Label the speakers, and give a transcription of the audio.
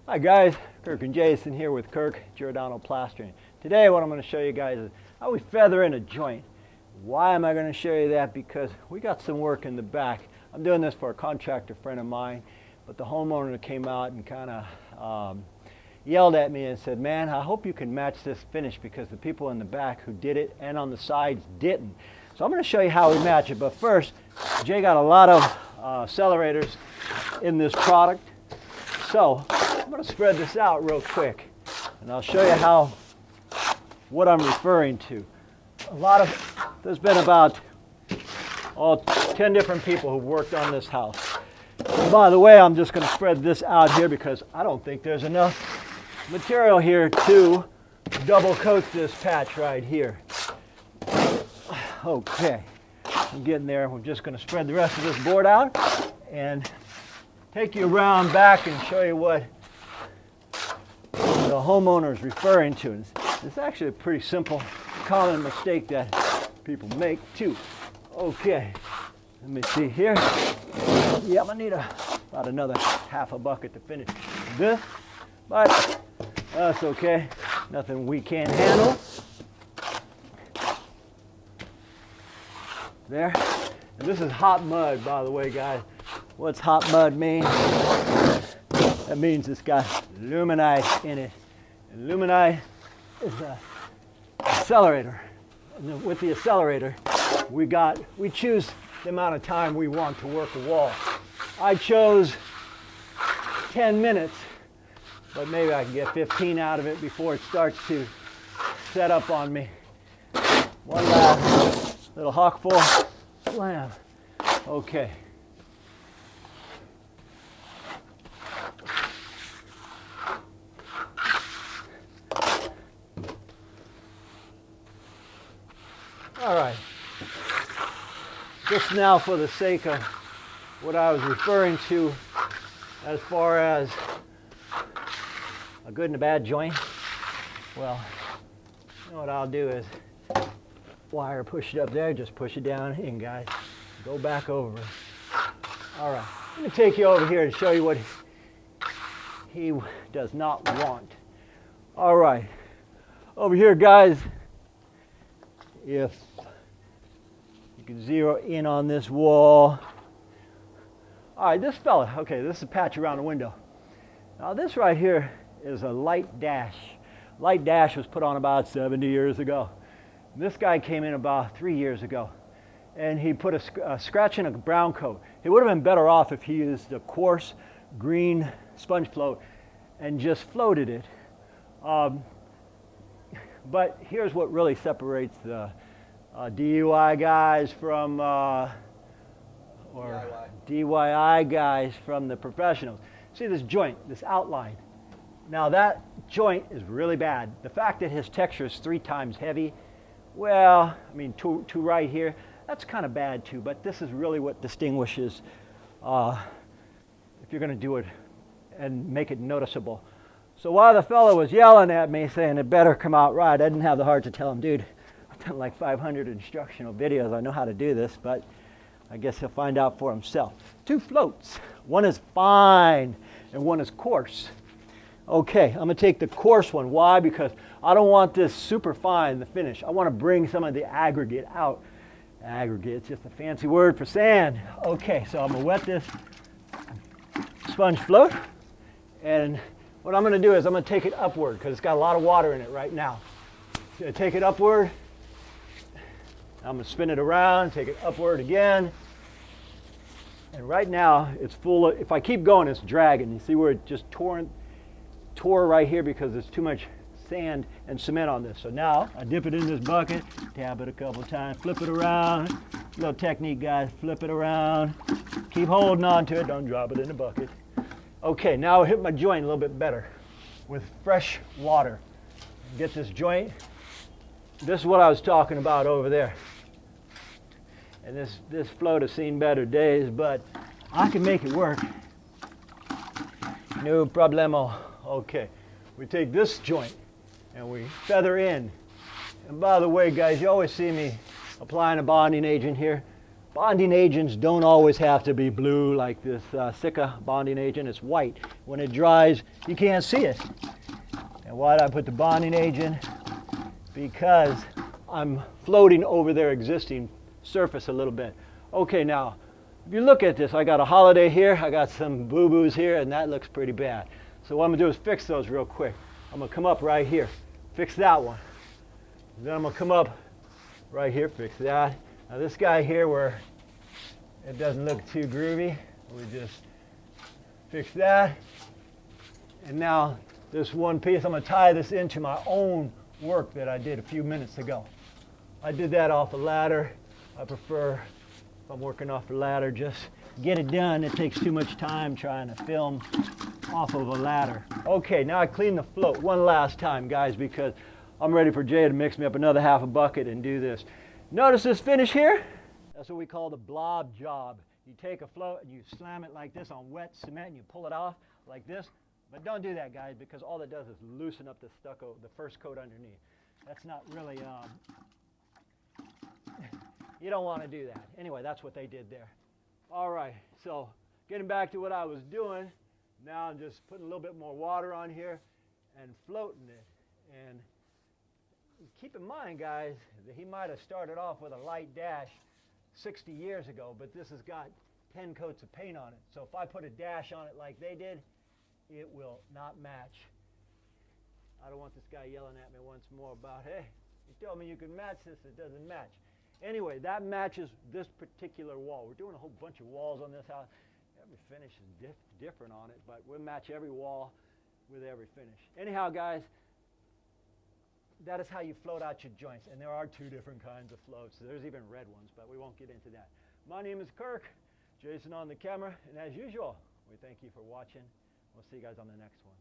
Speaker 1: Hi guys, Kirk and Jason here with Kirk Giordano Plastering. Today what I'm going to show you guys is how we feather in a joint. Why am I going to show you that? Because we got some work in the back. I'm doing this for a contractor friend of mine, but the homeowner came out and kind of yelled at me and said, man, I hope you can match this finish because the people in the back who did it and on the sides didn't. So I'm going to show you how we match it, but first, Jay got a lot of accelerators in this product. So I'm going to spread this out real quick and I'll show you what I'm referring to. There's been about 10 different people who've worked on this house. And by the way, I'm just going to spread this out here because I don't think there's enough material here to double coat this patch right here. Okay, I'm getting there. We're just going to spread the rest of this board out and take you around back and show you what the homeowner is referring to. It's actually a pretty simple, common mistake that people make too. Okay, let me see here. Yeah, I'm gonna need about another half a bucket to finish this, but that's okay. Nothing we can't handle. There. And this is hot mud, by the way, guys. What's hot mud mean? That means it's got luminite in it. And luminite is an accelerator. And with the accelerator, we choose the amount of time we want to work a wall. I chose 10 minutes, but maybe I can get 15 out of it before it starts to set up on me. One last little hawkful, slam. Okay. All right, just now for the sake of what I was referring to as far as a good and a bad joint, well, you know what I'll do is wire, push it up there, just push it down in, guys. Go back over. All right, I'm going to take you over here and show you what he does not want. All right, over here, guys, if you can zero in on this wall. All right, this fella, okay, this is a patch around the window. Now this right here is a light dash. Light dash was put on about 70 years ago. This guy came in about 3 years ago and he put a scratch in a brown coat. He would have been better off if he used a coarse green sponge float and just floated it. But here's what really separates the DIY guys from, or DIY guys from the professionals. See this joint, this outline. Now that joint is really bad. The fact that his texture is 3 times heavy, well, I mean, two right here, that's kind of bad too, but this is really what distinguishes if you're going to do it and make it noticeable. So while the fellow was yelling at me saying it better come out right, I didn't have the heart to tell him, dude, I've done like 500 instructional videos. I know how to do this, but I guess he'll find out for himself. 2 floats. One is fine and one is coarse. Okay, I'm going to take the coarse one. Why? Because I don't want this super fine, the finish. I want to bring some of the aggregate out. Aggregate, it's just a fancy word for sand. Okay, so I'm going to wet this sponge float, and what I'm going to do is I'm going to take it upward because it's got a lot of water in it right now. I'm going to take it upward. I'm going to spin it around, take it upward again. And right now it's full of, if I keep going, it's dragging. You see where it just tore right here because there's too much sand and cement on this. So now I dip it in this bucket, tap it a couple times, flip it around. Little technique, guys, flip it around. Keep holding on to it, don't drop it in the bucket. Okay, now I hit my joint a little bit better with fresh water. Get this joint. This is what I was talking about over there. And this float has seen better days, but I can make it work. No problemo. Okay, we take this joint and we feather in. And by the way, guys, you always see me applying a bonding agent here. Bonding agents don't always have to be blue like this Sika bonding agent. It's white. when it dries, you can't see it. And why did I put the bonding agent? Because I'm floating over their existing surface a little bit. Okay, now, if you look at this, I got a holiday here, I got some boo-boos here, and that looks pretty bad. So what I'm gonna do is fix those real quick. I'm gonna come up right here, fix that one. Then I'm gonna come up right here, fix that. Now this guy here where it doesn't look too groovy, we just fix that. And now this one piece, I'm gonna tie this into my own work that I did a few minutes ago. I did that off a ladder. I prefer, if I'm working off a ladder, just get it done. It takes too much time trying to film off of a ladder. Okay, now I clean the float one last time, guys, because I'm ready for Jay to mix me up another half a bucket and do this. Notice this finish here? That's what we call the blob job. You take a float and you slam it like this on wet cement and you pull it off like this. But don't do that, guys, because all it does is loosen up the stucco, the first coat underneath. That's not really, you don't want to do that. Anyway, that's what they did there. All right, so getting back to what I was doing, now I'm just putting a little bit more water on here and floating it. And keep in mind, guys, that he might have started off with a light dash 60 years ago, but this has got 10 coats of paint on it. So if I put a dash on it like they did, it will not match. I don't want this guy yelling at me once more about, hey, you told me you could match this, it doesn't match. Anyway, that matches this particular wall. We're doing a whole bunch of walls on this house. Every finish is different on it, but we'll match every wall with every finish. Anyhow, guys, that is how you float out your joints. And there are two different kinds of floats. There's even red ones, but we won't get into that. My name is Kirk, Jason on the camera, and as usual, we thank you for watching. We'll see you guys on the next one.